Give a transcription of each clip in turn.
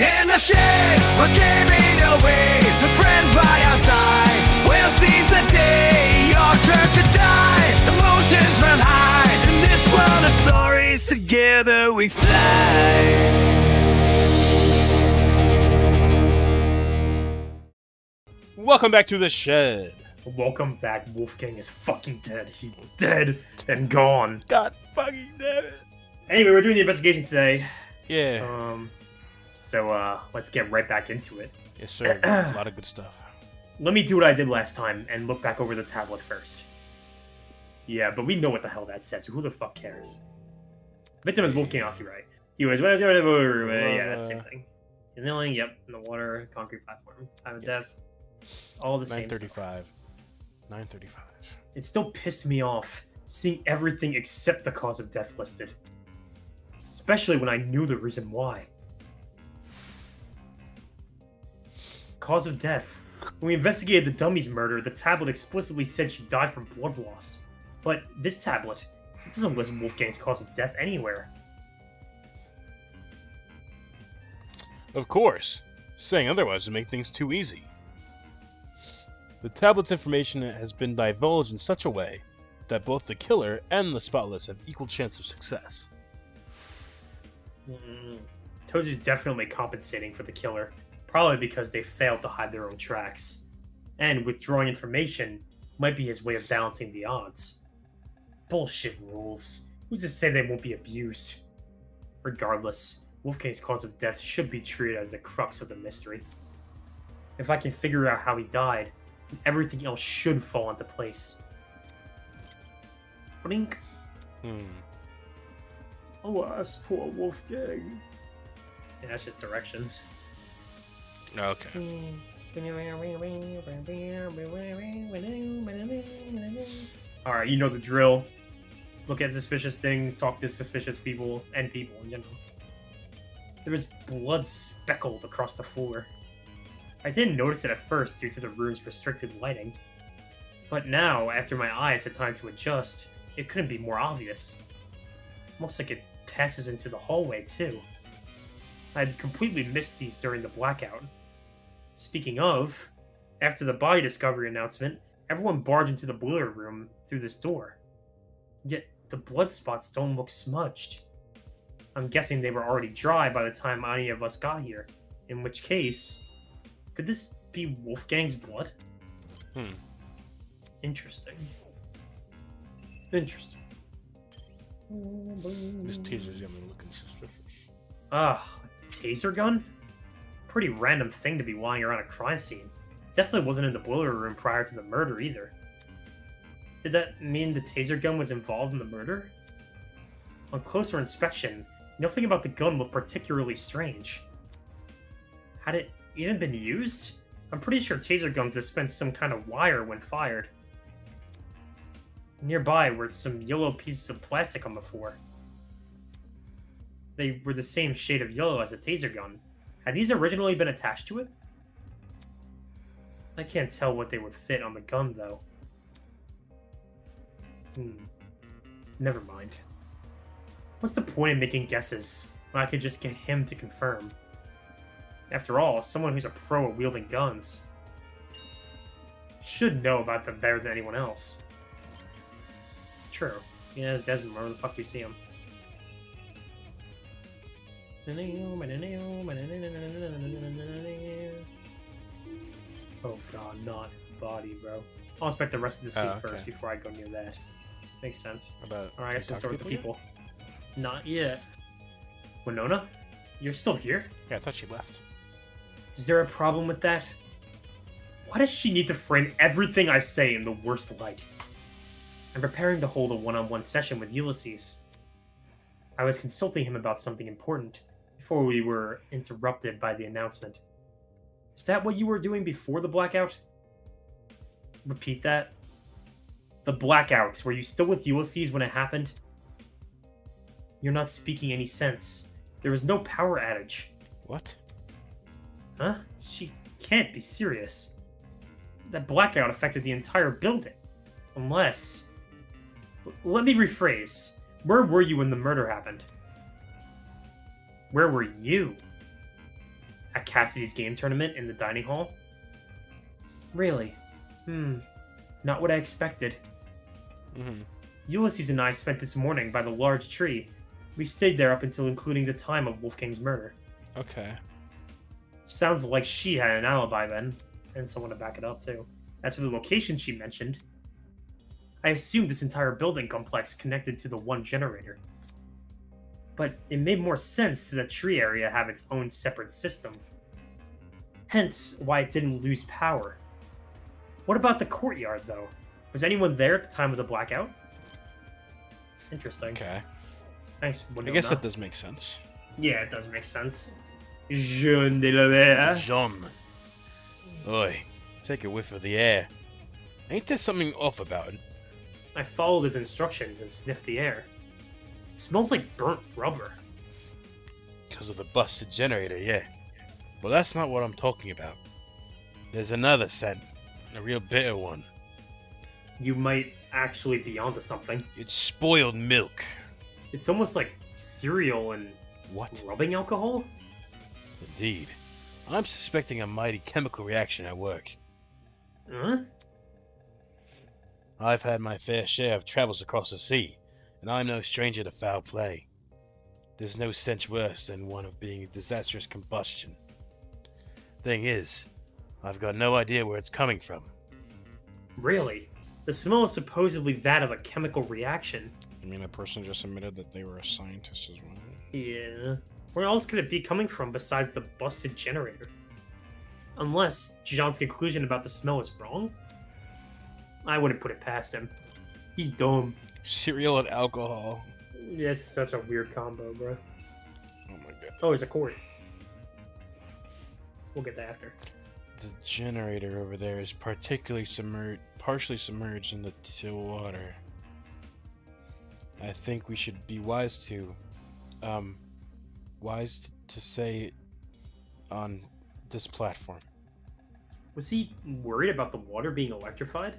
In the shade, we're giving away the friends by our side. We'll seize the day, your turn to die. Emotions run high in this world of stories. Together we fly. Welcome back to the shed. Welcome back. Wolfgang is fucking dead. He's dead and gone. God fucking damn it. Anyway, we're doing the investigation today. Yeah. So let's get right back into it. Yes, sir. A lot of good stuff. Let me do what I did last time and look back over the tablet first. Yeah, but we know what the hell that says. Who the fuck cares? Victim is Wolfgang Aki, right? He was, yeah, that's the same thing. In the lane, yep, in the water, concrete platform. Time of death. All the same 9:35. 9:35. It still pissed me off seeing everything except the cause of death listed. Especially when I knew the reason why. Cause of death. When we investigated the dummy's murder, the tablet explicitly said she died from blood loss. But this tablet, it doesn't list Wolfgang's cause of death anywhere. Of course. Saying otherwise would make things too easy. The tablet's information has been divulged in such a way that both the killer and the spotless have equal chance of success. Toad's definitely compensating for the killer, probably because they failed to hide their own tracks. And withdrawing information might be his way of balancing the odds. Bullshit rules. Who's to say they won't be abused? Regardless, Wolfgang's cause of death should be treated as the crux of the mystery. If I can figure out how he died, everything else should fall into place. Blink. Alas, poor Wolfgang. Yeah, that's just directions. Okay. Alright, you know the drill. Look at suspicious things, talk to suspicious people, and people in general. There was blood speckled across the floor. I didn't notice it at first due to the room's restricted lighting. But now, after my eyes had time to adjust, it couldn't be more obvious. Looks like it passes into the hallway, too. I had completely missed these during the blackout. Speaking of, after the body discovery announcement, everyone barged into the boiler room through this door. Yet, the blood spots don't look smudged. I'm guessing they were already dry by the time any of us got here. In which case, could this be Wolfgang's blood? Interesting. Interesting. This taser's got me looking suspicious. Taser gun? Pretty random thing to be lying around a crime scene. Definitely wasn't in the boiler room prior to the murder either. Did that mean the taser gun was involved in the murder? On closer inspection, nothing about the gun looked particularly strange. Had it even been used? I'm pretty sure taser guns dispense some kind of wire when fired. Nearby were some yellow pieces of plastic on the floor. They were the same shade of yellow as the taser gun. Had these originally been attached to it? I can't tell what they would fit on the gun, though. Never mind. What's the point in making guesses when I could just get him to confirm? After all, someone who's a pro at wielding guns should know about them better than anyone else. True. Yeah, it's Desmond. Where the fuck we see him? Oh god, not body, bro. I'll inspect the rest of the scene first before I go near that. Makes sense. Alright, I guess we'll start with the people. Not yet. Winona? You're still here? Yeah, I thought she left. Is there a problem with that? Why does she need to frame everything I say in the worst light? I'm preparing to hold a one-on-one session with Ulysses. I was consulting him about something important before we were interrupted by the announcement. Is that what you were doing before the blackout? Repeat that. The blackout. Were you still with Ulysses when it happened? You're not speaking any sense. There was no power outage. What? Huh? She can't be serious. That blackout affected the entire building. Unless... Let me rephrase. Where were you when the murder happened? Where were you? At Cassidy's game tournament in the dining hall? Really? Not what I expected. Mm-hmm. Ulysses and I spent this morning by the large tree. We stayed there up until including the time of Wolfgang's murder. Okay. Sounds like she had an alibi then, and someone to back it up too. As for the location she mentioned, I assumed this entire building complex connected to the one generator. But it made more sense to the tree area have its own separate system. Hence, why it didn't lose power. What about the courtyard, though? Was anyone there at the time of the blackout? Interesting. Okay. Thanks. I guess that does make sense. Yeah, it does make sense. Jean de la Verre. Jean. Oi, take a whiff of the air. Ain't there something off about it? I followed his instructions and sniffed the air. It smells like burnt rubber. Because of the busted generator, yeah. Well, that's not what I'm talking about. There's another scent. A real bitter one. You might actually be onto something. It's spoiled milk. It's almost like cereal and What? rubbing alcohol? Indeed. I'm suspecting a mighty chemical reaction at work. Huh? I've had my fair share of travels across the sea, and I'm no stranger to foul play. There's no stench worse than one of being disastrous combustion. Thing is, I've got no idea where it's coming from. Really? The smell is supposedly that of a chemical reaction. I mean, that person just admitted that they were a scientist as well. Yeah. Where else could it be coming from besides the busted generator? Unless Jean's conclusion about the smell is wrong? I wouldn't put it past him. He's dumb. Cereal and alcohol. Yeah, it's such a weird combo, bro. Oh my god. Oh, there's a cord. We'll get that after. The generator over there is partially submerged in the still water. I think we should be wise to say on this platform. Was he worried about the water being electrified?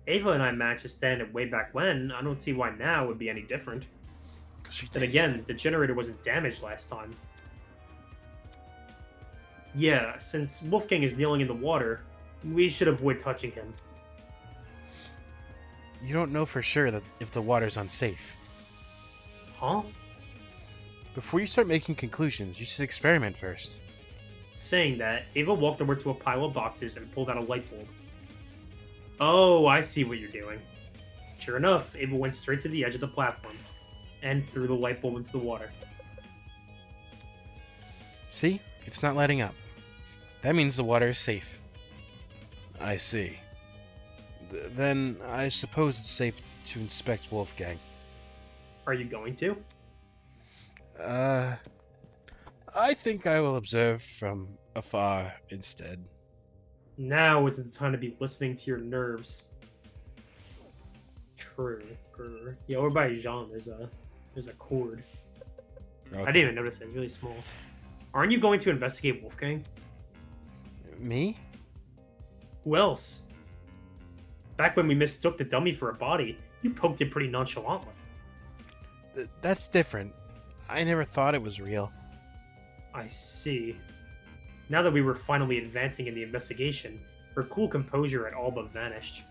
Ava and I managed to stand it way back when. I don't see why now would be any different. Then again, the generator wasn't damaged last time. Yeah, since Wolfgang is kneeling in the water, we should avoid touching him. You don't know for sure that if the water's unsafe. Huh? Before you start making conclusions, you should experiment first. Saying that, Ava walked over to a pile of boxes and pulled out a light bulb. Oh, I see what you're doing. Sure enough, Ava went straight to the edge of the platform and threw the light bulb into the water. See? It's not lighting up. That means the water is safe. I see. Then I suppose it's safe to inspect Wolfgang. Are you going to? I think I will observe from afar instead. Now isn't the time to be listening to your nerves. True. Yeah, over by Jean, there's a cord. Okay. I didn't even notice it. It's really small. Aren't you going to investigate Wolfgang? Me? Who else? Back when we mistook the dummy for a body, you poked it pretty nonchalantly. That's different. I never thought it was real. I see. Now that we were finally advancing in the investigation, her cool composure had all but vanished.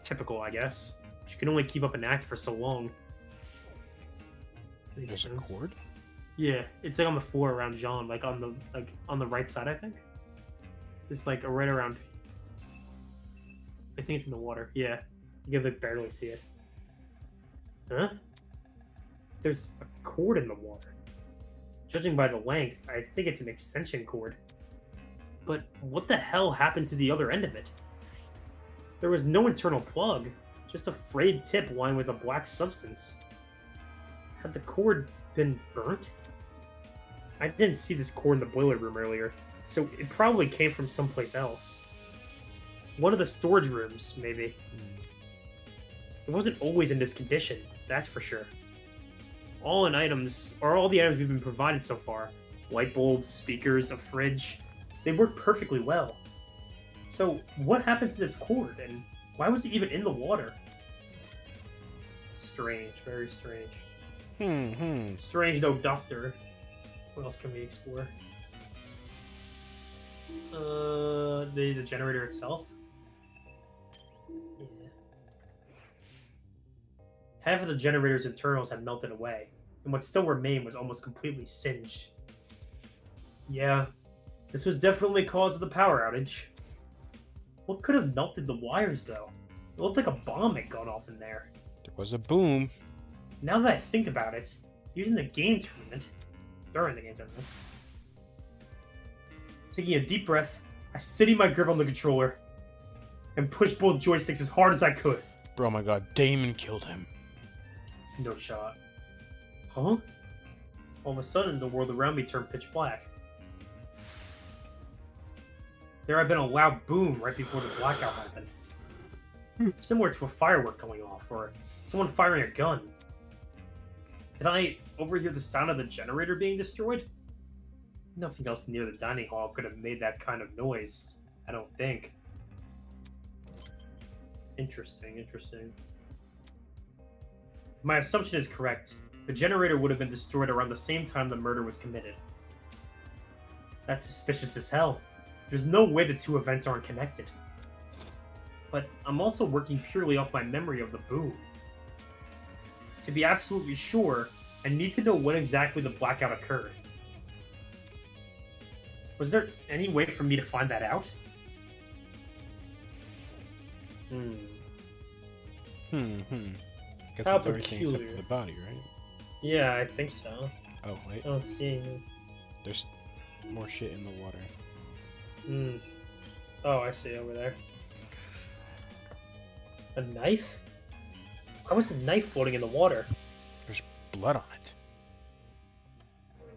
Typical, I guess. She can only keep up an act for so long. There's a cord? Yeah, it's like on the floor around Jean, like on the right side, I think. It's like right around. I think it's in the water. Yeah, you can like barely see it. Huh? There's a cord in the water. Judging by the length, I think it's an extension cord. But what the hell happened to the other end of it? There was no internal plug, just a frayed tip lined with a black substance. Had the cord been burnt? I didn't see this cord in the boiler room earlier, so it probably came from someplace else. One of the storage rooms, maybe. It wasn't always in this condition, that's for sure. All the items we've been provided so far, light bulbs, speakers, a fridge, they work perfectly well. So what happened to this cord, and why was it even in the water? Strange, very strange. Strange, no doctor. What else can we explore? The generator itself. Yeah. Half of the generator's internals had melted away, and what still remained was almost completely singed. Yeah, this was definitely cause of the power outage. What could have melted the wires, though? It looked like a bomb had gone off in there. There was a boom. Now that I think about it, during the game tournament, taking a deep breath, I steadied my grip on the controller and pushed both joysticks as hard as I could. Bro, oh my god, Damon killed him. No shot. Huh? All of a sudden, the world around me turned pitch black. There had been a loud boom right before the blackout happened. Similar to a firework going off, or someone firing a gun. Did I overhear the sound of the generator being destroyed? Nothing else near the dining hall could have made that kind of noise, I don't think. Interesting. If my assumption is correct, the generator would have been destroyed around the same time the murder was committed. That's suspicious as hell. There's no way the two events aren't connected. But I'm also working purely off my memory of the boom. To be absolutely sure, I need to know when exactly the blackout occurred. Was there any way for me to find that out? Guess How that's everything except peculiar. for the body, right? Yeah, I think so. Oh, wait. I don't see. There's more shit in the water. Oh, I see over there. A knife? How was a knife floating in the water? There's blood on it.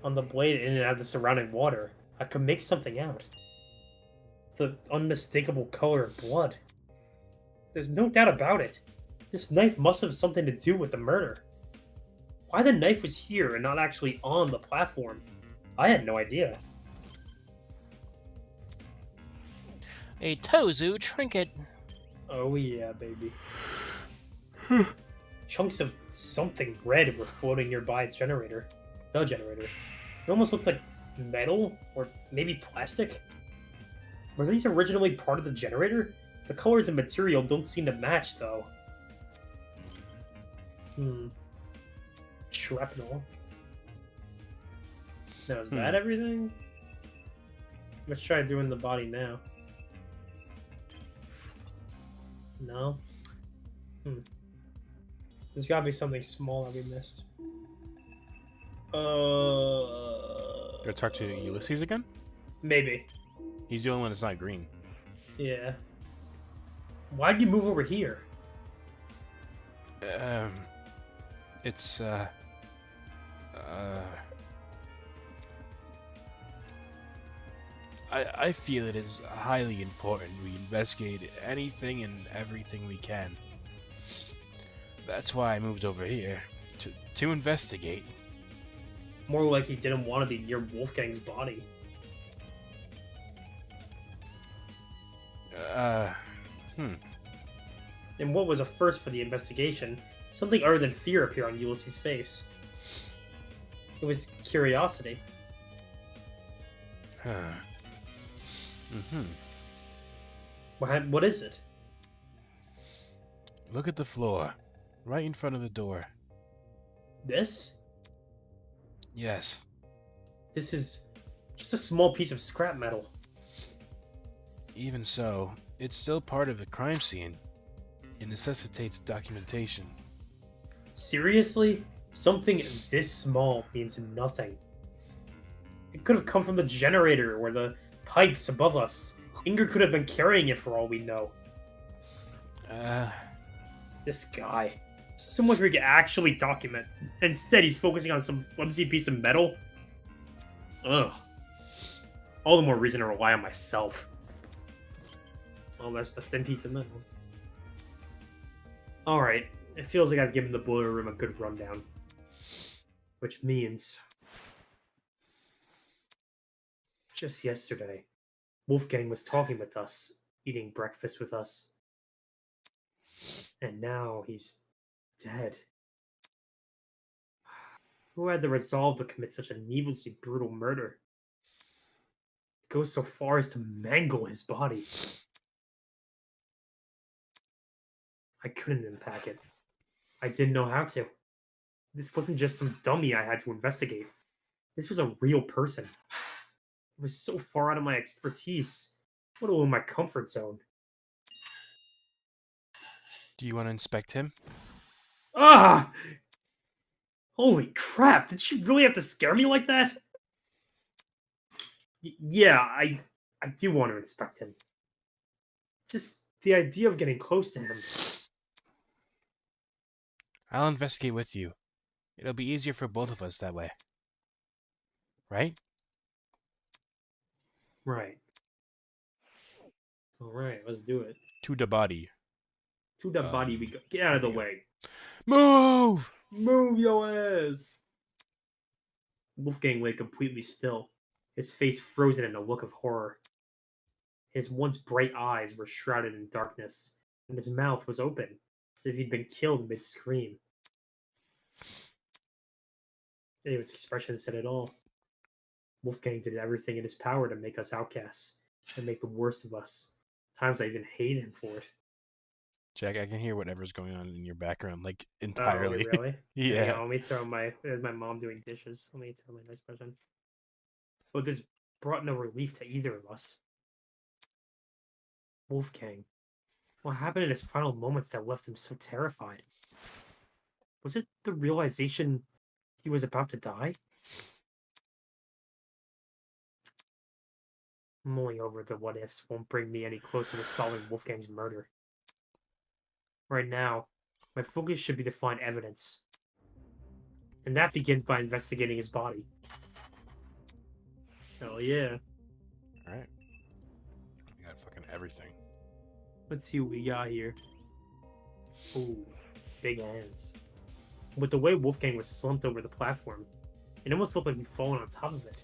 On the blade in and out of the surrounding water, I could make something out. The unmistakable color of blood. There's no doubt about it. This knife must have something to do with the murder. Why the knife was here and not actually on the platform, I had no idea. A Tozu trinket. Oh yeah, baby. Chunks of something red were floating nearby its generator. The generator. It almost looked like metal, or maybe plastic. Were these originally part of the generator? The colors and material don't seem to match, though. Shrapnel. Now, is that everything? Let's try doing the body now. No? There's gotta be something small that we missed. Go talk to Ulysses again? Maybe. He's the only one that's not green. Yeah. Why'd you move over here? It's, I feel it is highly important we investigate anything and everything we can. That's why I moved over here, to investigate. More like he didn't want to be near Wolfgang's body. And what was a first for the investigation, something other than fear appeared on Ulysses' face. It was curiosity. What is it? Look at the floor, right in front of the door. This? Yes. This is just a small piece of scrap metal. Even so, it's still part of the crime scene. It necessitates documentation. Seriously? Something this small means nothing. It could have come from the generator or the pipes above us. Inger could have been carrying it for all we know. This guy. Someone who could actually document. Instead, he's focusing on some flimsy piece of metal. Ugh. All the more reason to rely on myself. Oh, that's the thin piece of metal. Alright, it feels like I've given the boiler room a good rundown. Which means... just yesterday, Wolfgang was talking with us, eating breakfast with us. And now he's dead. Who had the resolve to commit such a needlessly brutal murder? go so far as to mangle his body. I couldn't unpack it. I didn't know how to. This wasn't just some dummy I had to investigate. This was a real person. It was so far out of my expertise, let alone my comfort zone. Do you want to inspect him? Ah! Holy crap, did she really have to scare me like that? Yeah, I do want to inspect him. Just the idea of getting close to him. I'll investigate with you. It'll be easier for both of us that way. Right? Right. Alright, let's do it. To the body. To the body we go. Get out of the way. Move! Move your ass! Wolfgang lay completely still, his face frozen in a look of horror. His once bright eyes were shrouded in darkness, and his mouth was open, as if he'd been killed mid-scream. David's expression said it all. Wolfgang did everything in his power to make us outcasts, and make the worst of us. Times I even hate him for it. Jack, I can hear whatever's going on in your background, like, entirely. Oh, really? Yeah. Let me turn my... There's my mom doing dishes. Let me turn my nice person. But this brought no relief to either of us. Wolfgang. What happened in his final moments that left him so terrified? Was it the realization he was about to die? Mulling over the what ifs won't bring me any closer to solving Wolfgang's murder. Right now, my focus should be to find evidence. And that begins by investigating his body. Hell yeah. Alright. We got fucking everything. Let's see what we got here. Ooh, big hands. With the way Wolfgang was slumped over the platform, it almost looked like he'd fallen on top of it.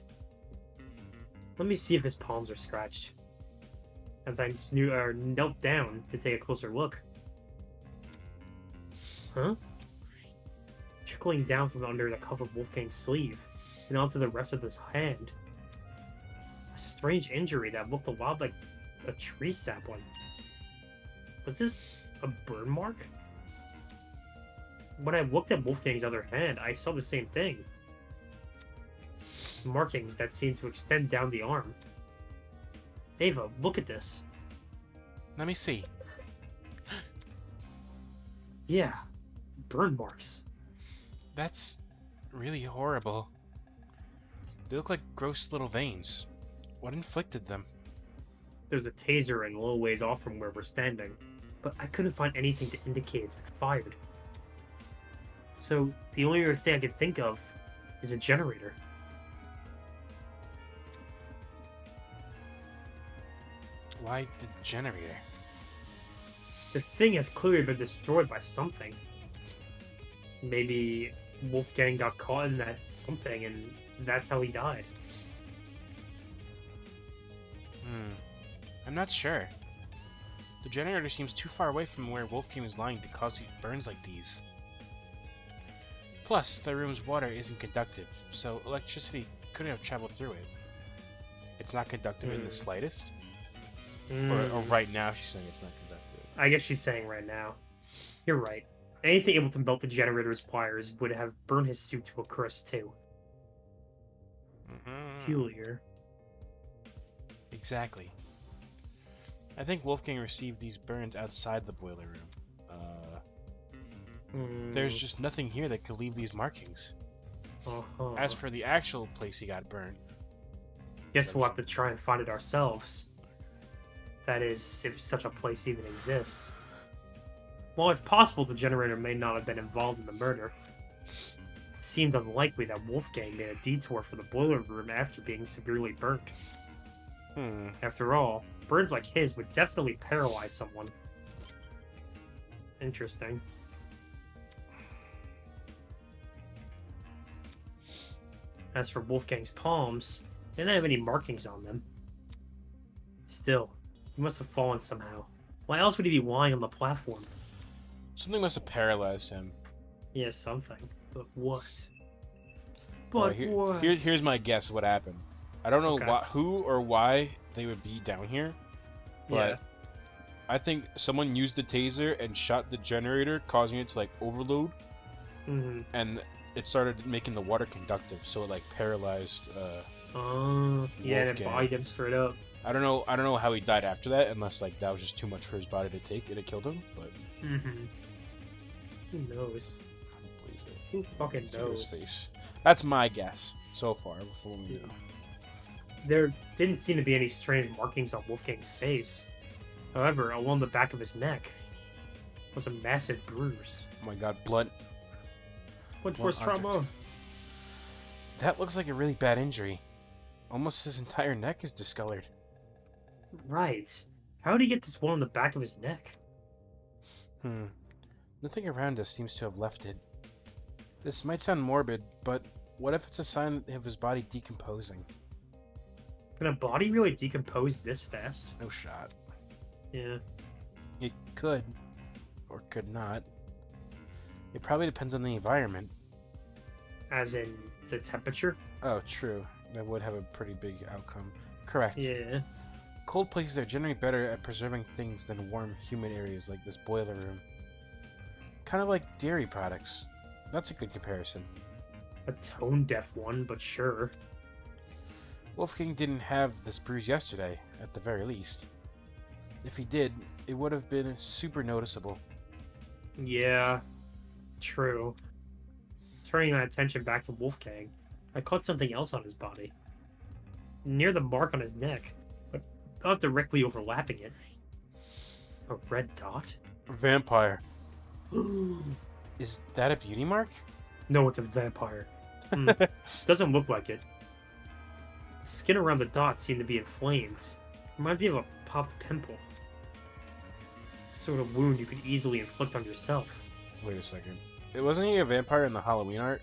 Let me see if his palms are scratched. As I knelt down to take a closer look. Huh? Trickling down from under the cuff of Wolfgang's sleeve and onto the rest of his hand. A strange injury that looked a lot like a tree sapling. Was this a burn mark? When I looked at Wolfgang's other hand, I saw the same thing. Markings that seemed to extend down the arm. Ava, look at this. Let me see. Yeah, burn marks. That's really horrible. They look like gross little veins. What inflicted them? There's a taser a little ways off from where we're standing, but I couldn't find anything to indicate it's been fired. So the only other thing I could think of is a generator. Why the generator? The thing has clearly been destroyed by something. Maybe Wolfgang got caught in that something and that's how he died. I'm not sure. The generator seems too far away from where Wolfgang was lying to cause burns like these. Plus, the room's water isn't conductive, so electricity couldn't have traveled through it. It's not conductive in the slightest? Or right now she's saying it's not conductive. I guess she's saying right now. You're right. Anything able to melt the generator's pliers would have burned his suit to a crisp too. Peculiar. Exactly. I think Wolfgang received these burns outside the boiler room. There's just nothing here that could leave these markings. As for the actual place he got burned... Guess we'll have to try and find it ourselves. That is, if such a place even exists. While it's possible the generator may not have been involved in the murder, it seems unlikely that Wolfgang made a detour for the boiler room after being severely burnt. After all, burns like his would definitely paralyze someone. Interesting. As for Wolfgang's palms, they didn't have any markings on them. Still, he must have fallen somehow. Why else would he be lying on the platform? Something must have paralyzed him. Yeah, something. But what? But Alright, what? Here's my guess of what happened. I don't know Okay. who or why they would be down here, but I think someone used the taser and shot the generator, causing it to like overload, Mm-hmm. and it started making the water conductive, so it like paralyzed. Oh, yeah, and it Wolfgang. bodied him straight up. I don't know how he died after that, unless like that was just too much for his body to take and it killed him. But Mm-hmm. Who knows? please, Who fucking look at his knows? face. That's my guess so far. Before we know. There didn't seem to be any strange markings on Wolfgang's face. However, along the back of his neck was a massive bruise. Oh my god, blood. What One force trauma? object. That looks like a really bad injury. Almost his entire neck is discolored. Right. How did he get this one on the back of his neck? Nothing around us seems to have left it. This might sound morbid, but what if it's a sign of his body decomposing? Can a body really decompose this fast? No shot. Yeah. It could, or could not. It probably depends on the environment. As in the temperature? Oh, true. That would have a pretty big outcome. Correct. Yeah. Cold places are generally better at preserving things than warm, humid areas like this boiler room. Kind of like dairy products. That's a good comparison. A tone-deaf one, but sure. Wolfgang didn't have this bruise yesterday, at the very least. If he did, it would have been super noticeable. Yeah. True. Turning my attention back to Wolfgang, I caught something else on his body. Near the mark on his neck, but not directly overlapping it. A red dot? Vampire. Is that a beauty mark? No, it's a vampire. Doesn't look like it. The skin around the dot seemed to be inflamed. Reminds me of a popped pimple. Sort of wound you could easily inflict on yourself. Wait a second. Wasn't he a vampire in the Halloween art?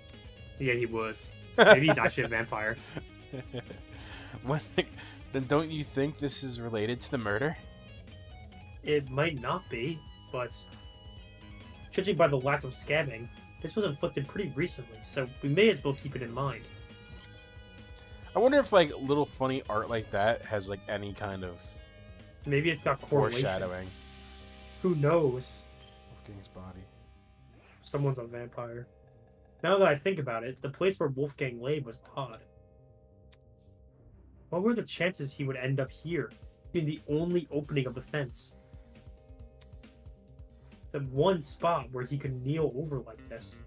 Yeah, he was. Maybe he's actually a vampire. What? Then don't you think this is related to the murder? It might not be, but judging by the lack of scabbing, this was inflicted pretty recently, so we may as well keep it in mind. I wonder if like little funny art like that has like any kind of Maybe it's got correlation. foreshadowing. Who knows? Wolfgang's body. Someone's a vampire. Now that I think about it, the place where Wolfgang lay was odd. What were the chances he would end up here, being the only opening of the fence? The one spot where he could kneel over like this.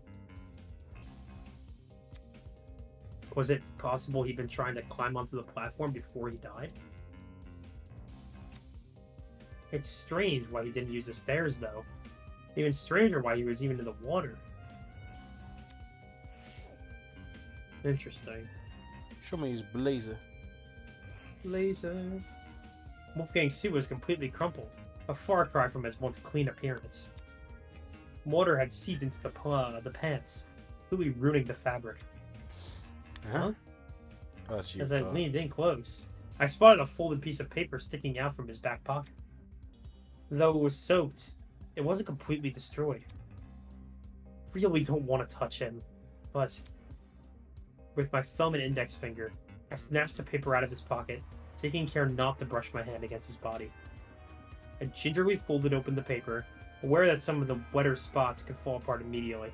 Was it possible he'd been trying to climb onto the platform before he died? It's strange why he didn't use the stairs, though. Even stranger why he was even in the water. Interesting. Show me his blazer. Laser. Wolfgang's suit was completely crumpled, a far cry from his once clean appearance. Water had seeped into the pants, completely ruining the fabric. Huh? Oh, that's you. As I leaned in close, I spotted a folded piece of paper sticking out from his back pocket. Though it was soaked, it wasn't completely destroyed. Really don't want to touch him, but with my thumb and index finger, I snatched the paper out of his pocket, taking care not to brush my hand against his body. I gingerly folded open the paper, aware that some of the wetter spots could fall apart immediately,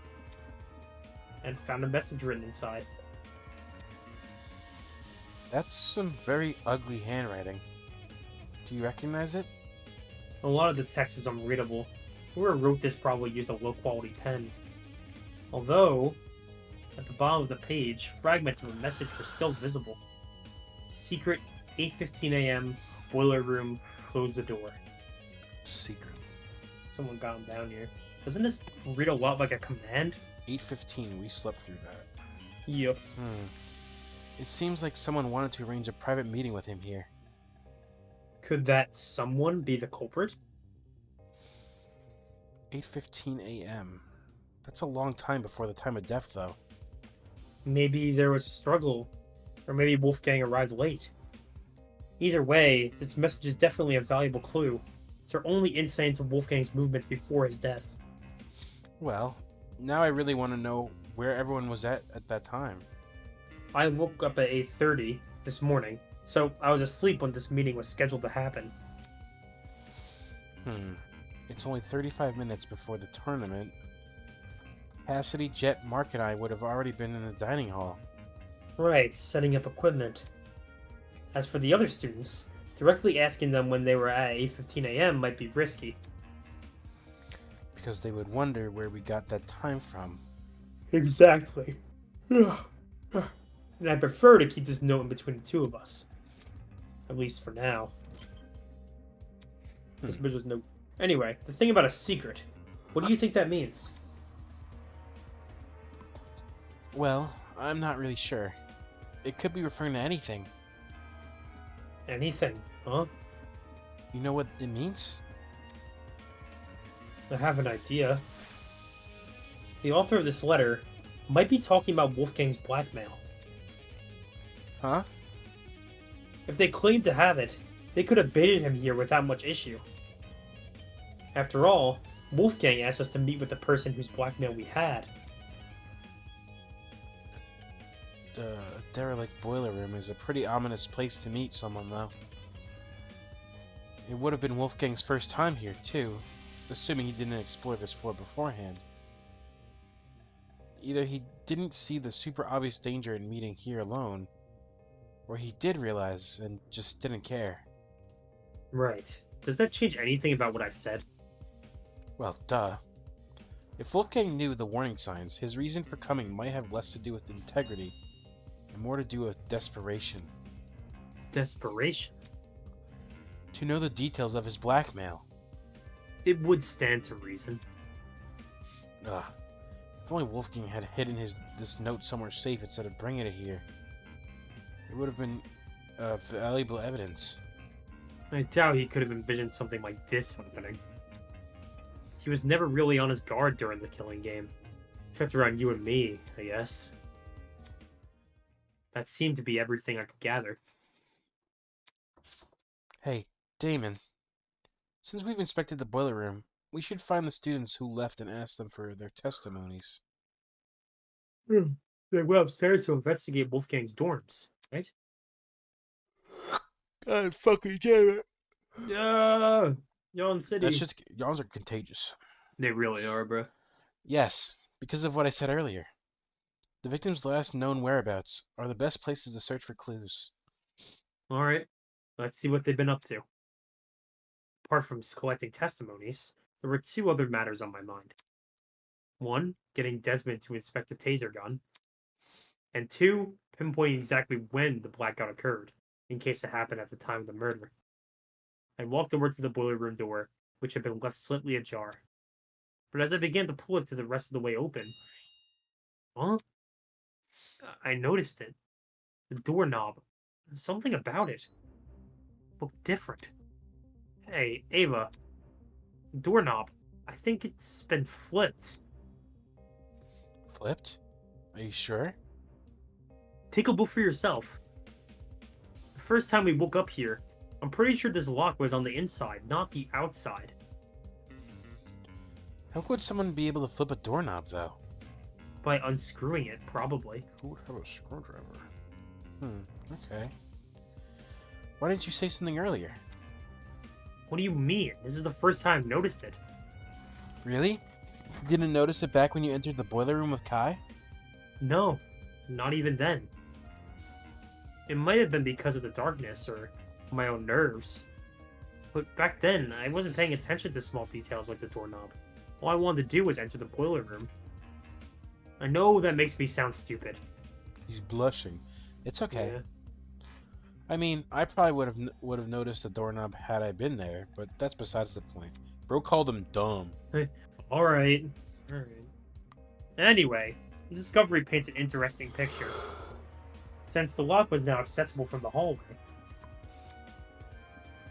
and found a message written inside. That's some very ugly handwriting. Do you recognize it? A lot of the text is unreadable. Whoever wrote this probably used a low-quality pen. Although, at the bottom of the page, fragments of a message were still visible. Secret, 8:15 a.m., boiler room, close the door. Secret. Someone got him down here. Doesn't this read a lot like a command? 8:15. We slept through that. Yep. It seems like someone wanted to arrange a private meeting with him here. Could that someone be the culprit? 8:15 a.m. That's a long time before the time of death, though. Maybe there was a struggle, or maybe Wolfgang arrived late. Either way, this message is definitely a valuable clue. It's our only insight into Wolfgang's movements before his death. Well, now I really want to know where everyone was at that time. I woke up at 8:30 this morning, so I was asleep when this meeting was scheduled to happen. It's only 35 minutes before the tournament. Cassidy, Jet, Mark, and I would have already been in the dining hall. Right, setting up equipment. As for the other students, directly asking them when they were at 8:15 a.m. might be risky. Because they would wonder where we got that time from. Exactly. And I prefer to keep this note in between the two of us. At least for now. This bitch no. Anyway, the thing about a secret. What do you think that means? Well, I'm not really sure. It could be referring to anything. Anything, huh? You know what it means? I have an idea. The author of this letter might be talking about Wolfgang's blackmail. Huh? If they claimed to have it, they could have baited him here without much issue. After all, Wolfgang asked us to meet with the person whose blackmail we had. Derelict boiler room is a pretty ominous place to meet someone, though. It would have been Wolfgang's first time here, too, assuming he didn't explore this floor beforehand. Either he didn't see the super obvious danger in meeting here alone, or he did realize and just didn't care. Right. Does that change anything about what I said? Well, duh. If Wolfgang knew the warning signs, his reason for coming might have less to do with integrity and more to do with desperation. Desperation? To know the details of his blackmail. It would stand to reason. Ugh. If only Wolfgang had hidden this note somewhere safe instead of bringing it here. It would have been valuable evidence. I doubt he could have envisioned something like this happening. He was never really on his guard during the killing game. Except around you and me, I guess. That seemed to be everything I could gather. Hey, Damon. Since we've inspected the boiler room, we should find the students who left and ask them for their testimonies. They went upstairs to investigate Wolfgang's dorms, right? God fucking damn it. Yeah! Yawn City. That's just, yawns are contagious. They really are, bro. Yes, because of what I said earlier. The victim's last known whereabouts are the best places to search for clues. Alright, let's see what they've been up to. Apart from collecting testimonies, there were two other matters on my mind. One, getting Desmond to inspect the taser gun. And two, pinpointing exactly when the blackout occurred, in case it happened at the time of the murder. I walked over to the boiler room door, which had been left slightly ajar. But as I began to pull it to the rest of the way open, I noticed it. The doorknob. Something about it looked different. Hey, Ava. The doorknob. I think it's been flipped. Flipped? Are you sure? Take a look for yourself. The first time we woke up here, I'm pretty sure this lock was on the inside, not the outside. How could someone be able to flip a doorknob, though? By unscrewing it, probably. Who would have a screwdriver? Okay. Why didn't you say something earlier? What do you mean? This is the first time I've noticed it. Really? You didn't notice it back when you entered the boiler room with Kai? No, not even then. It might have been because of the darkness or my own nerves. But back then, I wasn't paying attention to small details like the doorknob. All I wanted to do was enter the boiler room. I know that makes me sound stupid. He's blushing. It's okay. Yeah. I mean, I probably would have noticed the doorknob had I been there, but that's besides the point. Bro called him dumb. Alright. Anyway, the discovery paints an interesting picture. Since the lock was now accessible from the hallway,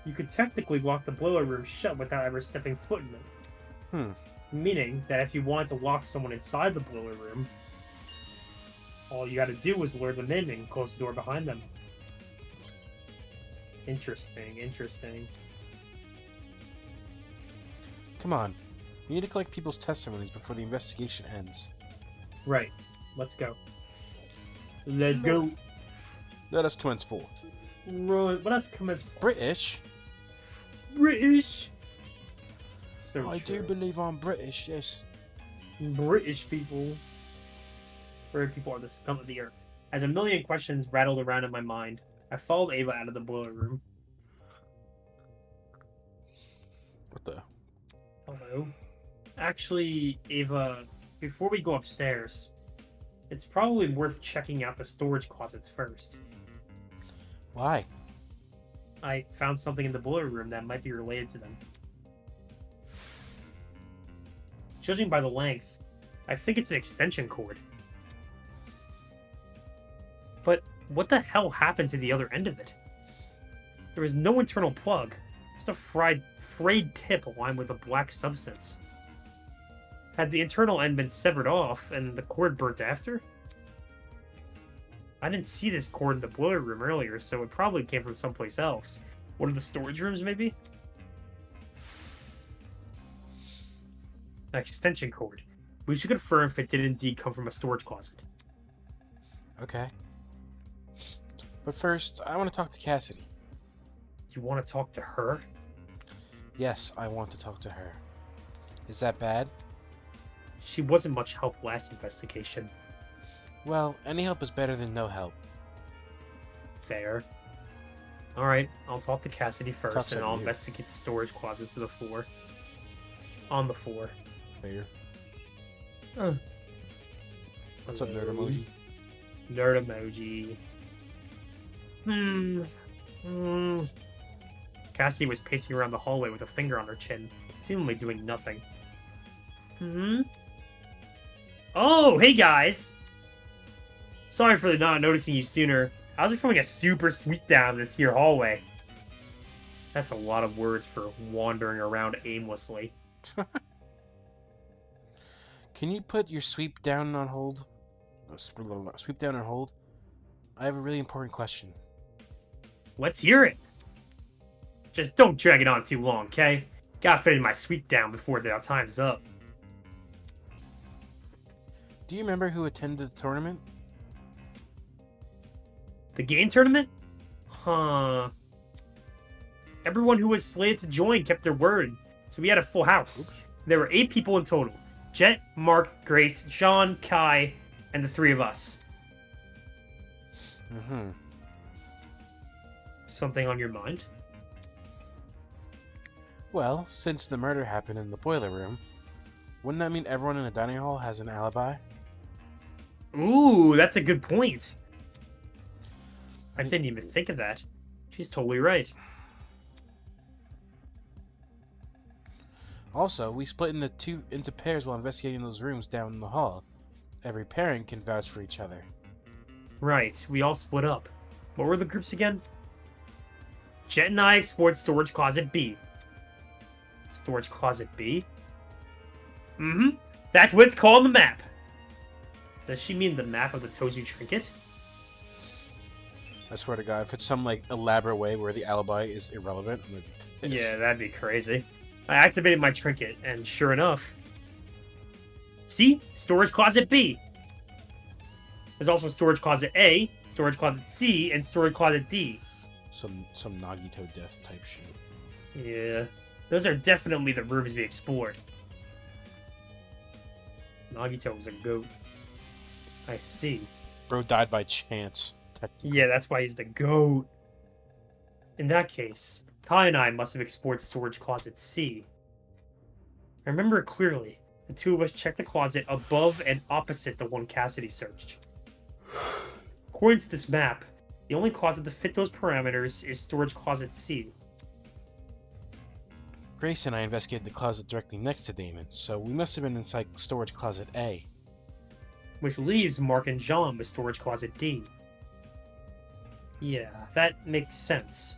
you could technically lock the boiler room shut without ever stepping foot in it. Meaning that if you wanted to lock someone inside the boiler room, all you had to do was lure them in and close the door behind them. Interesting. Come on. We need to collect people's testimonies before the investigation ends. Right. Let's go. Let's go. Let us commence forth. Right, what else commence for? British? British. So I do true. believe I'm British, yes. British people. British people are the scum of the earth. As a million questions rattled around in my mind, I followed Ava out of the boiler room. What the? Hello. Actually, Ava, before we go upstairs, it's probably worth checking out the storage closets first. Why? I found something in the boiler room that might be related to them. Judging by the length, I think it's an extension cord. But what the hell happened to the other end of it? There was no internal plug, just a frayed tip aligned with a black substance. Had the internal end been severed off and the cord burnt after? I didn't see this cord in the boiler room earlier, so it probably came from someplace else. One of the storage rooms, maybe? An extension cord. We should confirm if it did indeed come from a storage closet. Okay. But first, I want to talk to Cassidy. You want to talk to her? Yes, I want to talk to her. Is that bad? She wasn't much help last investigation. Well, any help is better than no help. Fair. Alright, I'll talk to Cassidy first, Talk to and I'll you. investigate the storage closets to the floor. On the floor. Fair. Uh. What's up, nerd Hello? emoji? Nerd emoji. Cassidy was pacing around the hallway with a finger on her chin, seemingly doing nothing. Oh, hey guys! Sorry for not noticing you sooner. I was performing a super sweep down this here hallway. That's a lot of words for wandering around aimlessly. Can you put your sweep down on hold? Sweep down on hold? I have a really important question. Let's hear it! Just don't drag it on too long, okay? Gotta fit in my sweep down before the time's up. Do you remember who attended the tournament? The game tournament? Huh. Everyone who was slated to join kept their word, so we had a full house. Oops. There were 8 people in total. Jet, Mark, Grace, Jean, Kai, and the 3 of us. Mm-hmm. Something on your mind? Well, since the murder happened in the boiler room, wouldn't that mean everyone in the dining hall has an alibi? Ooh, that's a good point. I didn't even think of that. She's totally right. Also, we split into pairs while investigating those rooms down in the hall. Every pairing can vouch for each other. Right, we all split up. What were the groups again? Jet and I explored Storage Closet B. Storage Closet B? Mm-hmm. That's what it's called on the map. Does she mean the map of the Tozu Trinket? I swear to God, if it's some like elaborate way where the alibi is irrelevant, I'm gonna be pissed. Yeah, that'd be crazy. I activated my trinket, and sure enough... See? Storage Closet B. There's also Storage Closet A, Storage Closet C, and Storage Closet D. Some Nagito death type shit. Yeah. Those are definitely the rooms we explored. Nagito was a goat. I see. Bro died by chance. Yeah, that's why he's the GOAT. In that case, Kai and I must have explored Storage Closet C. I remember it clearly. The 2 of us checked the closet above and opposite the one Cassidy searched. According to this map, the only closet to fit those parameters is Storage Closet C. Grace and I investigated the closet directly next to Damon, so we must have been inside Storage Closet A. Which leaves Mark and Jean with Storage Closet D. Yeah, that makes sense.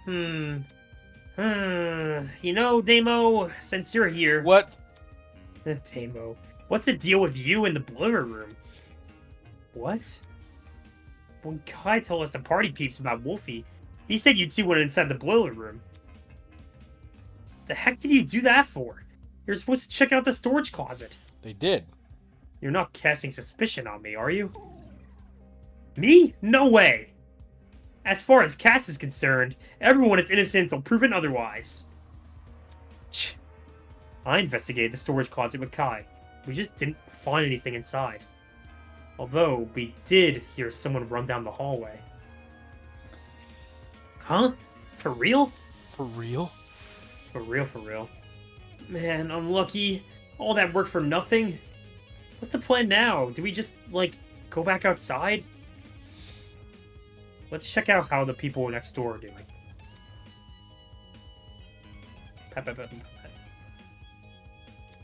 You know, Damo, since you're here... What? Damo, what's the deal with you in the boiler room? What? When Kai told us the party peeps about Wolfie, he said you 2 went inside the boiler room. The heck did you do that for? You're supposed to check out the storage closet. They did. You're not casting suspicion on me, are you? Me? No way! As far as Cass is concerned, everyone is innocent until proven otherwise. Tch. I investigated the storage closet with Kai. We just didn't find anything inside. Although, we did hear someone run down the hallway. Huh? For real? For real? For real, for real. Man, unlucky. All that work for nothing? What's the plan now? Do we just, like, go back outside? Let's check out how the people next door are doing.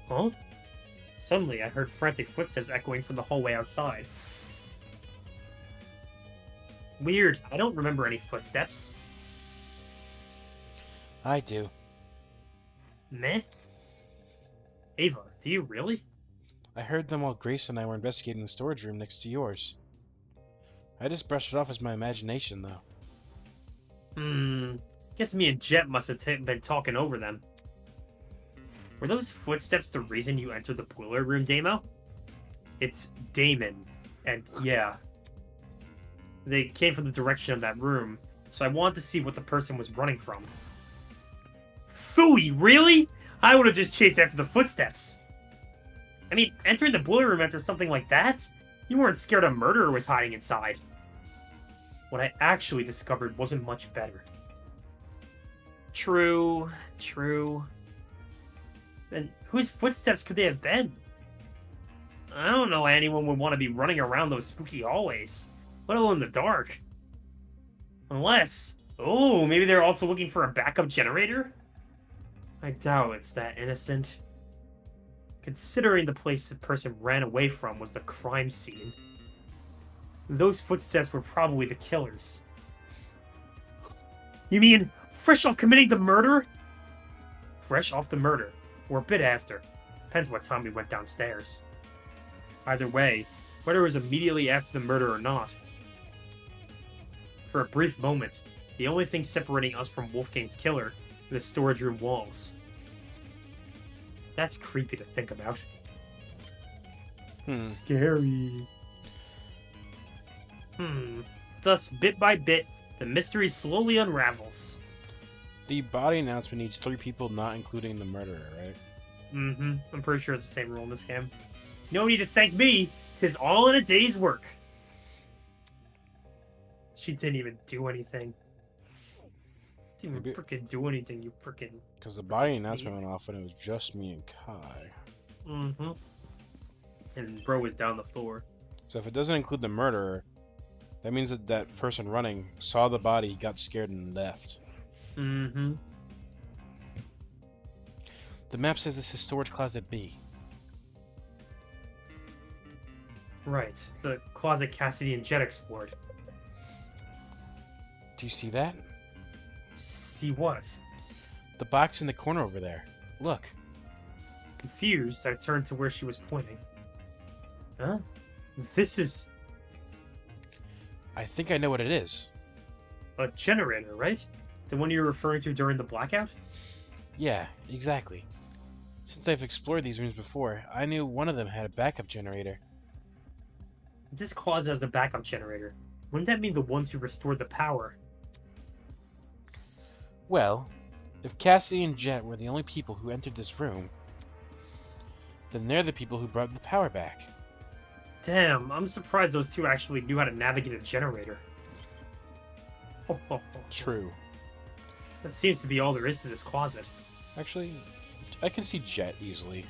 Huh? Suddenly, I heard frantic footsteps echoing from the hallway outside. Weird. I don't remember any footsteps. I do. Meh? Ava, do you really? I heard them while Grace and I were investigating the storage room next to yours. I just brushed it off as my imagination, though. Guess me and Jet must have been talking over them. Were those footsteps the reason you entered the boiler room, Damo? It's Damon, and yeah. They came from the direction of that room, so I wanted to see what the person was running from. Phooey, really? I would have just chased after the footsteps. I mean, entering the boiler room after something like that? You weren't scared a murderer was hiding inside. What I actually discovered wasn't much better. True. Then whose footsteps could they have been? I don't know anyone would want to be running around those spooky hallways, let alone in the dark. Unless, maybe they're also looking for a backup generator? I doubt it's that innocent. Considering the place the person ran away from was the crime scene, those footsteps were probably the killer's. You mean fresh off committing the murder? Fresh off the murder, or a bit after. Depends what time we went downstairs. Either way, whether it was immediately after the murder or not. For a brief moment, the only thing separating us from Wolfgang's killer were the storage room walls. That's creepy to think about. Scary. Thus, bit by bit, the mystery slowly unravels. The body announcement needs 3 people, not including the murderer, right? I'm pretty sure it's the same rule in this game. No need to thank me. 'Tis all in a day's work. She didn't even do anything. Didn't even frickin' do anything, you frickin'... Because the body announcement went off and it was just me and Kai. And bro was down the floor. So if it doesn't include the murderer, that means that that person running saw the body, got scared, and left. The map says this is storage closet B. Right, the closet Cassidy and Jet explored. Do you see that? See what? The box in the corner over there. Look. Confused, I turned to where she was pointing. Huh? This is... I think I know what it is. a generator, right? The one you were referring to during the blackout? Yeah, exactly. Since I've explored these rooms before, I knew one of them had a backup generator. This closet has the backup generator. Wouldn't that mean the ones who restored the power? Well, if Cassie and Jet were the only people who entered this room, then they're the people who brought the power back. Damn, I'm surprised those two actually knew how to navigate a generator. True. That seems to be all there is to this closet. Actually, I can see Jet easily.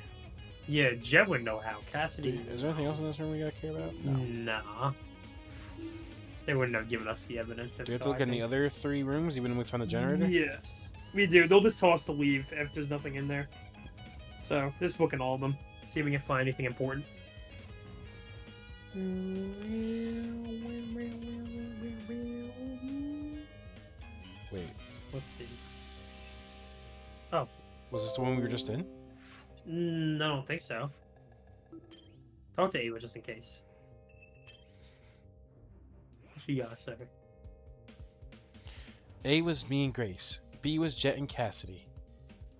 Yeah, Jet would know how. Cassidy... Is there anything else in this room we gotta care about? No. Nah. They wouldn't have given us the evidence. Do we have to look in the other 3 rooms, even when we found the generator? Yes. We do. They'll just tell us to leave if there's nothing in there. So, just look in all of them. See if we can find anything important. Wait, Let's see. Oh. was this the one we were just in? I don't think so. Talk to Ava just in case. She got us there. A was me and Grace. B was Jet and Cassidy.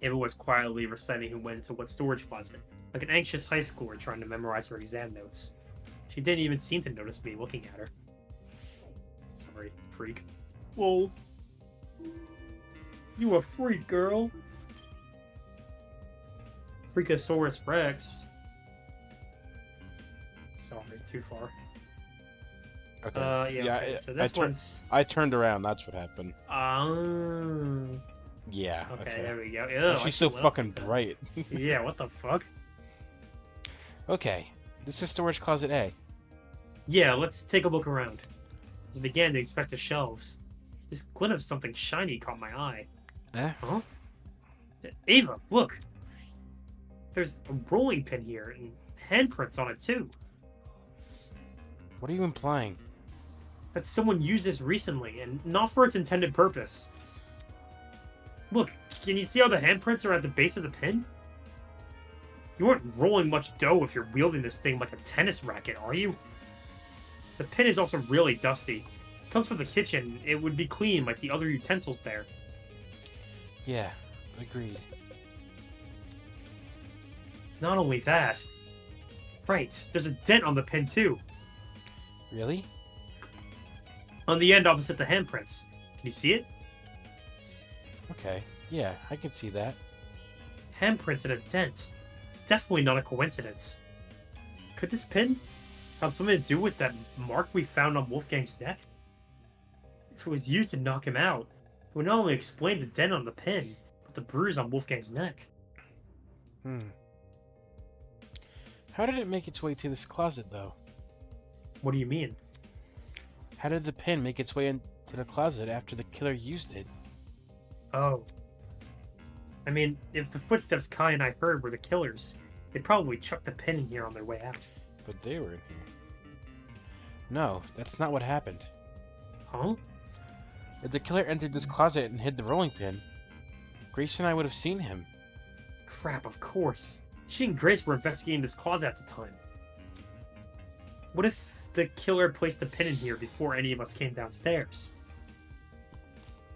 Ava was quietly reciting who went into what storage closet. like an anxious high schooler trying to memorize her exam notes. She didn't even seem to notice me looking at her. Sorry, freak. Whoa. You a freak, girl. Freakosaurus Rex. Sorry, too far. Okay. Yeah, okay. So this one's... I turned around. That's what happened. Oh. Yeah. Okay, there we go. Why Ew, is she I so see what fucking up with bright? that. Yeah, what the fuck? Okay. This is storage closet A. Yeah, let's take a look around. As I began to inspect the shelves, this glint of something shiny caught my eye. Eh? Huh? Ava, look! There's a rolling pin here, and handprints on it too. What are you implying? That someone used this recently, and not for its intended purpose. Look, can you see how the handprints are at the base of the pin? You aren't rolling much dough if you're wielding this thing like a tennis racket, are you? The pin is also really dusty. It comes from the kitchen. It would be clean like the other utensils there. Yeah, agreed. Not only that... Right, there's a dent on the pin too. Really? On the end opposite the handprints. Can you see it? Okay. Yeah, I can see that. Handprints and a dent. It's definitely not a coincidence. Could this pin have something to do with that mark we found on Wolfgang's neck? If it was used to knock him out, it would not only explain the dent on the pin, but the bruise on Wolfgang's neck. How did it make its way to this closet, though? What do you mean? How did the pin make its way into the closet after the killer used it? Oh. I mean, if the footsteps Kai and I heard were the killers, they'd probably chuck the pin in here on their way out. But they were in here. No, that's not what happened. Huh? If the killer entered this closet and hid the rolling pin, Grace and I would have seen him. Crap, of course. She and Grace were investigating this closet at the time. What if the killer placed the pin in here before any of us came downstairs?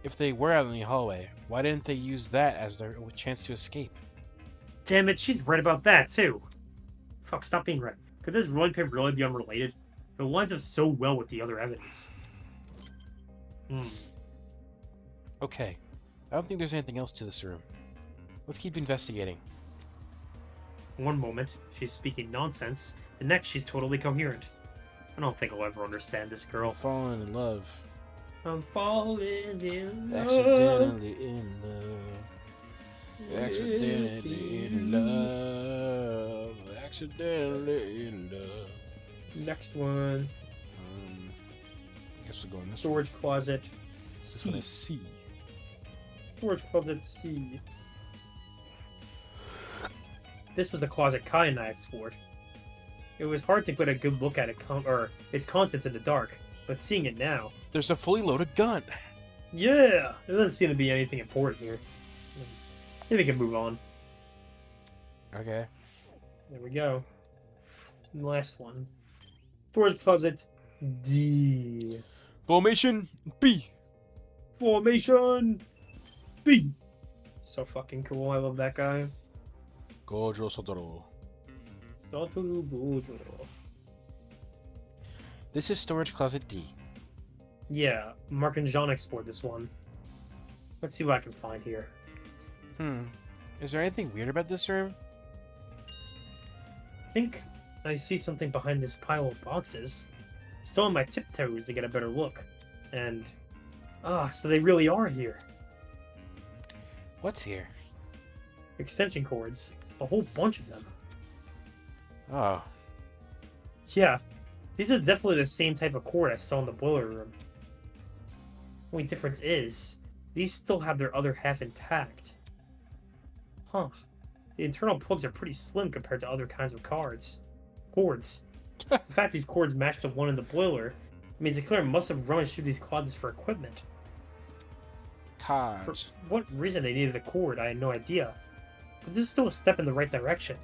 If they were out in the hallway, why didn't they use that as their chance to escape? Damn it, she's right about that, too. Fuck, stop being right. Could this rolling pin really be unrelated? It lines up so well with the other evidence. Okay, I don't think there's anything else to this room. Let's keep investigating. One moment, she's speaking nonsense. The next, she's totally coherent. I don't think I'll ever understand this girl. Falling in love. I'm falling in love. Accidentally in love. Accidentally in love. Accidentally in love. Next one. I guess we're going this way. Storage closet This one C. is C. Storage closet C. This was the closet Kai and I explored. It was hard to get a good look at it its contents in the dark, but seeing it now... There's a fully loaded gun. Yeah! There doesn't seem to be anything important here. Maybe we can move on. Okay. There we go. And the last one. Storage closet D. Formation B. Formation B. So fucking cool. I love that guy. Gojo Sotoro. Satoru Gojo. This is storage closet D. Yeah, Mark and Jean explored this one. Let's see what I can find here. Is there anything weird about this room? I think I see something behind this pile of boxes. Still on my tiptoes to get a better look. And... so they really are here. What's here? Extension cords. A whole bunch of them. Oh. Yeah, these are definitely the same type of cord I saw in the boiler room. Only difference is, these still have their other half intact. Huh. The internal plugs are pretty slim compared to other kinds of cords. The fact these cords match the one in the boiler means the killer must have rummaged through these closets for equipment. For Cards. what reason they needed a cord, I had no idea. But this is still a step in the right direction.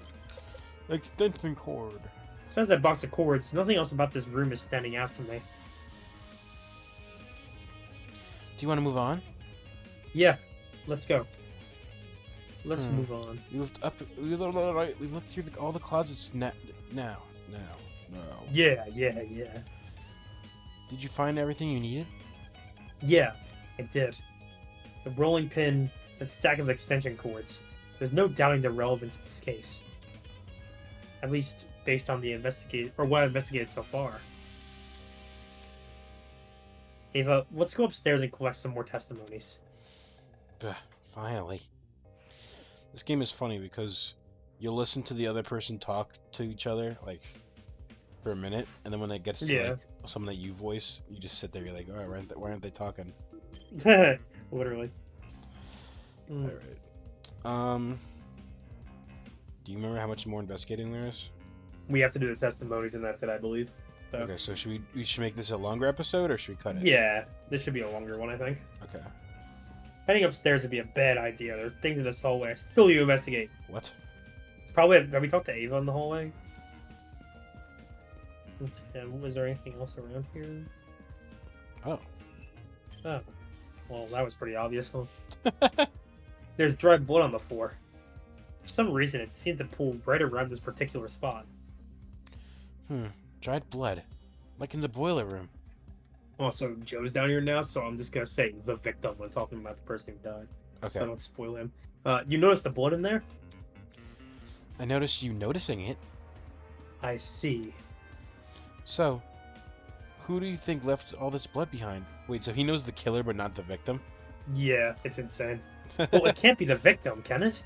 Extension cord. Besides that box of cords, nothing else about this room is standing out to me. Do you want to move on? Yeah, let's go. let's move on. We looked through all the closets now. No. Yeah. Did you find everything you needed? Yeah, I did. The rolling pin and stack of extension cords. There's no doubting their relevance in this case. At least based on what I investigated so far. Ava, let's go upstairs and collect some more testimonies. Finally. This game is funny because you'll listen to the other person talk to each other, like, for a minute, and then when it gets to, like, someone that you voice, you just sit there, you're like, alright, why aren't they talking? Literally. Alright. Do you remember how much more investigating there is? We have to do the testimonies, and that's it, I believe. So. Okay, so we should make this a longer episode, or should we cut it? Yeah, this should be a longer one, I think. Okay. Heading upstairs would be a bad idea. There are things in this hallway I still need to investigate. What? Have we talked to Ava in the hallway? Was there anything else around here? Oh. Oh. Well, that was pretty obvious, huh? There's dried blood on the floor. For some reason, it seemed to pull right around this particular spot. Dried blood. Like in the boiler room. Also, Joe's down here now, so I'm just gonna say the victim when talking about the person who died. Okay. So I don't spoil him. You noticed the blood in there? I noticed you noticing it. I see. So, who do you think left all this blood behind? Wait, so he knows the killer but not the victim? Yeah, it's insane. Well, it can't be the victim, can it?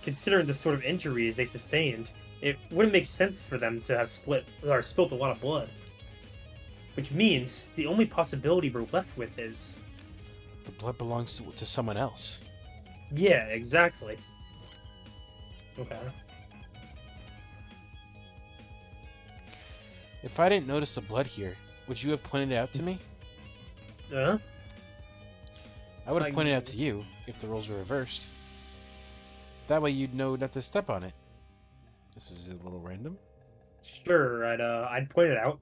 Considering the sort of injuries they sustained, it wouldn't make sense for them to have spilt a lot of blood. Which means the only possibility we're left with is... The blood belongs to someone else. Yeah, exactly. Okay. If I didn't notice the blood here, would you have pointed it out to me? Huh? I would have pointed it out to you if the roles were reversed. That way you'd know not to step on it. This is a little random. Sure, I'd point it out.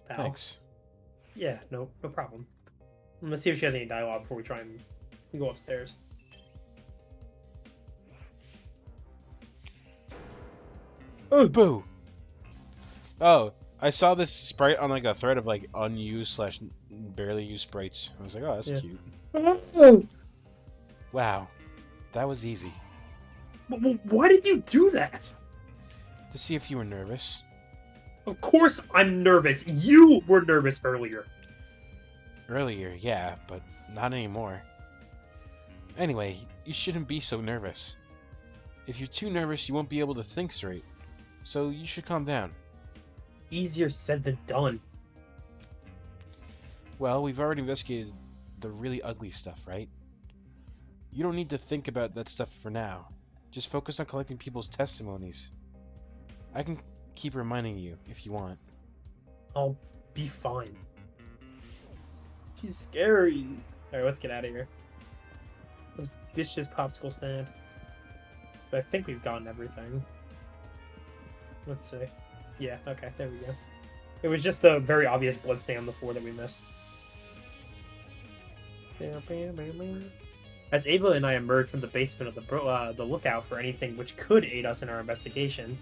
Pal. Thanks. Yeah, no problem. Let's see if she has any dialogue before we try and go upstairs. Oh, boo! Oh, I saw this sprite on like a thread of like unused / barely used sprites. I was like, oh, that's cute. Wow, that was easy. Why did you do that? To see if you were nervous. Of course I'm nervous. You were nervous earlier. Earlier, yeah, but not anymore. Anyway, you shouldn't be so nervous. If you're too nervous, you won't be able to think straight. So you should calm down. Easier said than done. Well, we've already investigated the really ugly stuff, right? You don't need to think about that stuff for now. Just focus on collecting people's testimonies. I can keep reminding you if you want. I'll be fine. She's scary. Alright, let's get out of here. Let's ditch this popsicle stand. So I think we've gotten everything. Let's see. Yeah, okay, there we go. It was just a very obvious blood stain on the floor that we missed. As Ava and I emerged from the basement of the lookout for anything which could aid us in our investigation.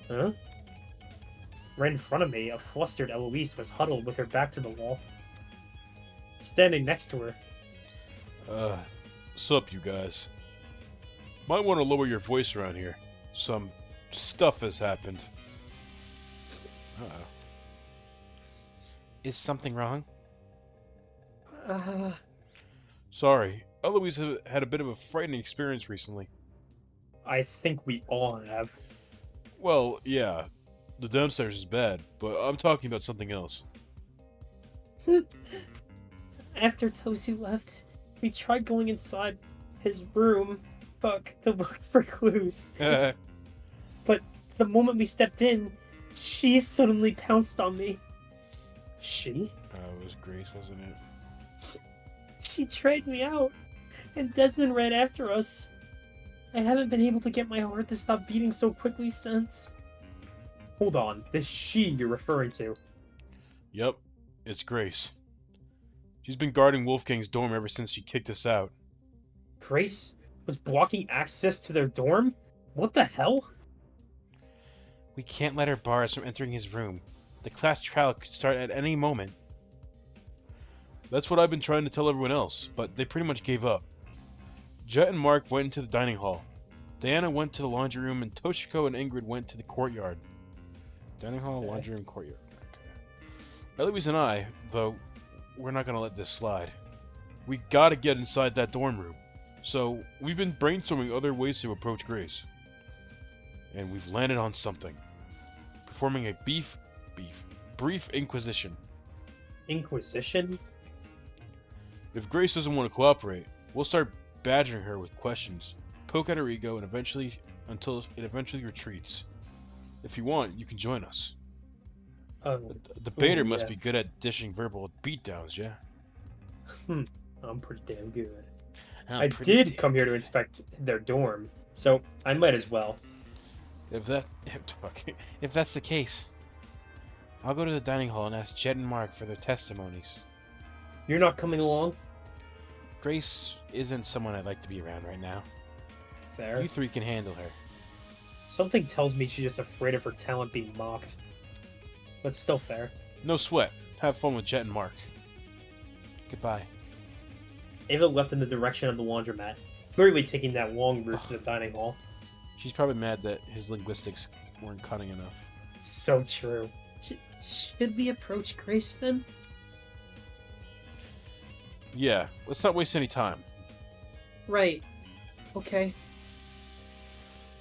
Huh? Right in front of me, a flustered Eloise was huddled with her back to the wall. Standing next to her. Sup, you guys? Might want to lower your voice around here. Some stuff has happened. Uh-oh. Is something wrong? Sorry, Eloise had a bit of a frightening experience recently. I think we all have. Well, yeah. The downstairs is bad, but I'm talking about something else. After Tosu left, we tried going inside his room, to look for clues. But the moment we stepped in, she suddenly pounced on me. She? Oh, it was Grace, wasn't it? She trained me out, and Desmond ran after us. I haven't been able to get my heart to stop beating so quickly since. Hold on, this she you're referring to? Yep, it's Grace. She's been guarding Wolfgang's dorm ever since she kicked us out. Grace was blocking access to their dorm? What the hell? We can't let her bar us from entering his room. The class trial could start at any moment. That's what I've been trying to tell everyone else, but they pretty much gave up. Jet and Mark went into the dining hall. Diana went to the laundry room, and Toshiko and Ingrid went to the courtyard. Dining hall, laundry room, courtyard. Okay. Eloise and I, though, we're not gonna let this slide. We gotta get inside that dorm room. So, we've been brainstorming other ways to approach Grace. And we've landed on something. Performing a brief inquisition. Inquisition? If Grace doesn't want to cooperate, we'll start badgering her with questions, poke at her ego, and until it eventually retreats. If you want, you can join us. The debater must be good at dishing verbal beatdowns, yeah? I'm pretty damn good. I did come here to inspect their dorm, so I might as well. If that's the case, I'll go to the dining hall and ask Jet and Mark for their testimonies. You're not coming along? Grace isn't someone I'd like to be around right now. Fair. You three can handle her. Something tells me she's just afraid of her talent being mocked. But still fair. No sweat. Have fun with Jet and Mark. Goodbye. Ava left in the direction of the laundromat, clearly taking that long route to the dining hall. She's probably mad that his linguistics weren't cutting enough. So true. Should we approach Grace then? Yeah, let's not waste any time. Right. Okay.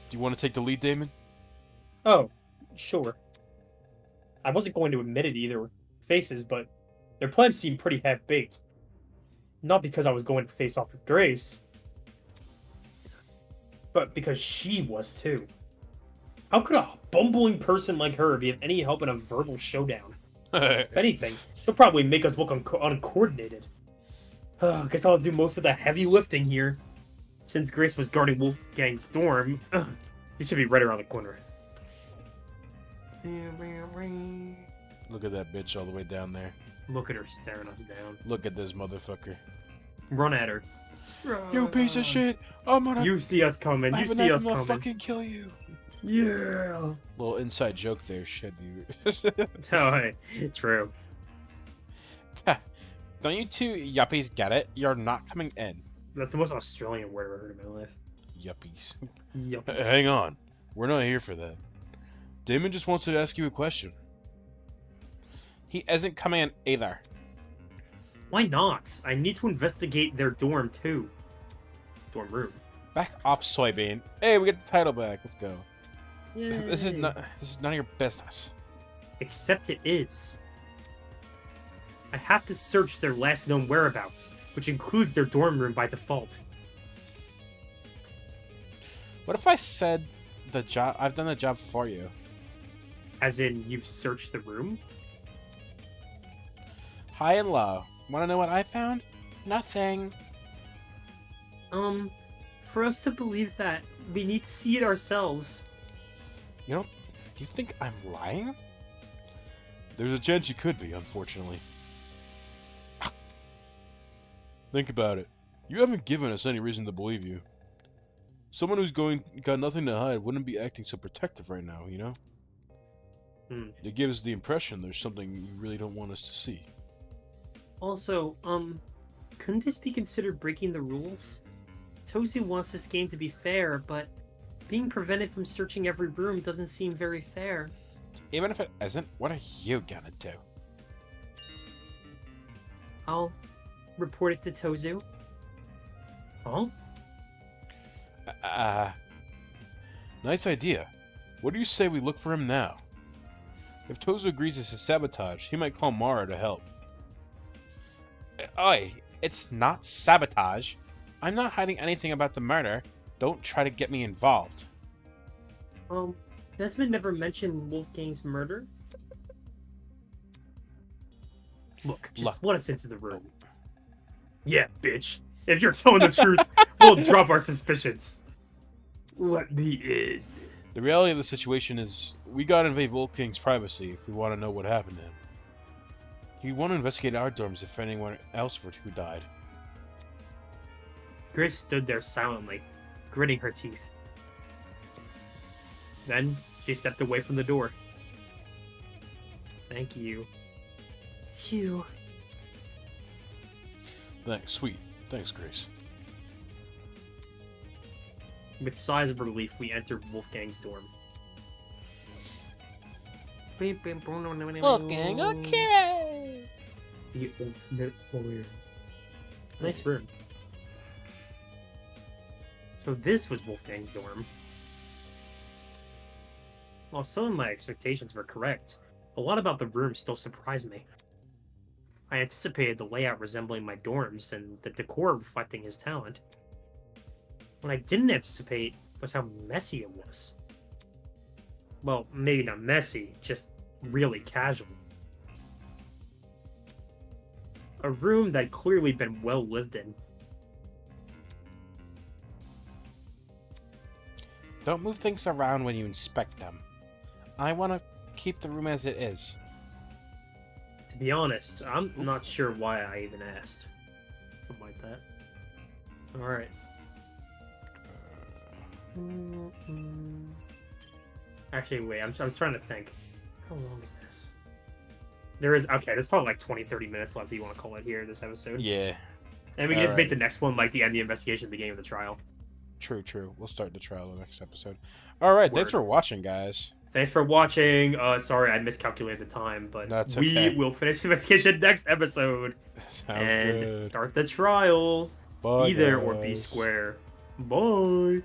Do you want to take the lead, Damon? Oh, sure. I wasn't going to admit it either faces, but their plans seemed pretty half-baked. Not because I was going to face off with Grace, but because she was too. How could a bumbling person like her be of any help in a verbal showdown? If anything, she'll probably make us look uncoordinated. Guess I'll do most of the heavy lifting here. Since Grace was guarding Wolfgang's dorm, he should be right around the corner. Look at that bitch all the way down there. Look at her staring us down. Look at this motherfucker. Run at her. You piece of shit! I'm gonna... You see us coming. You see us coming. Fucking kill you. Yeah. Little inside joke there, shed viewers. Oh, hey, true. Don't you two yuppies get it? You're not coming in. That's the most Australian word I've ever heard in my life. Yuppies. Yuppies. Hang on. We're not here for that. Damon just wants to ask you a question. He isn't coming in either. Why not? I need to investigate their dorm too. Dorm room. Back up, Soybean. Hey, we get the title back. Let's go. Yay. This is none of your business. Except it is. I have to search their last known whereabouts, which includes their dorm room by default. What if I said the job? I've done the job for you. As in, you've searched the room? High and low. Want to know what I found? Nothing. For us to believe that, we need to see it ourselves. You know, do you think I'm lying? There's a chance you could be, unfortunately. Think about it. You haven't given us any reason to believe you. Someone who's got nothing to hide wouldn't be acting so protective right now, you know? It gives the impression there's something you really don't want us to see. Also, couldn't this be considered breaking the rules? Tozu wants this game to be fair, but being prevented from searching every room doesn't seem very fair. Even if it isn't, what are you gonna do? I'll report it to Tozu. Huh? Nice idea. What do you say we look for him now? If Tozu agrees it's a sabotage, he might call Mara to help. Oi, it's not sabotage. I'm not hiding anything about the murder. Don't try to get me involved. Desmond never mentioned Wolfgang's murder? Look, just let us into the room. Yeah, bitch. If you're telling the truth, we'll drop our suspicions. Let me in. The reality of the situation is, we gotta invade Wolfgang's privacy if we want to know what happened to him. We want to investigate our dorms if anyone else were who died. Grace stood there silently, gritting her teeth. Then she stepped away from the door. Thank you. Phew. Thanks, sweet. Thanks, Grace. With sighs of relief, we entered Wolfgang's dorm. Wolfgang, okay. The ultimate warrior. Nice room. So this was Wolfgang's dorm. While some of my expectations were correct, a lot about the room still surprised me. I anticipated the layout resembling my dorms and the decor reflecting his talent. What I didn't anticipate was how messy it was. Well, maybe not messy, just really casual. A room that clearly been well lived in. Don't move things around when you inspect them. I want to keep the room as it is. To be honest, I'm not sure why I even asked. Something like that. Alright. Actually, wait, I was trying to think. How long is this? There's probably like 20-30 minutes left if you want to call it here, this episode. Yeah. And we can just make the next one like the end of the investigation, beginning of the trial. True. We'll start the trial in the next episode. Alright, thanks Word. for watching, guys. Thanks for watching. Sorry, I miscalculated the time, but That's we okay. will finish the investigation next episode Sounds and good. start the trial. Bye, Either or be guys. square. Bye.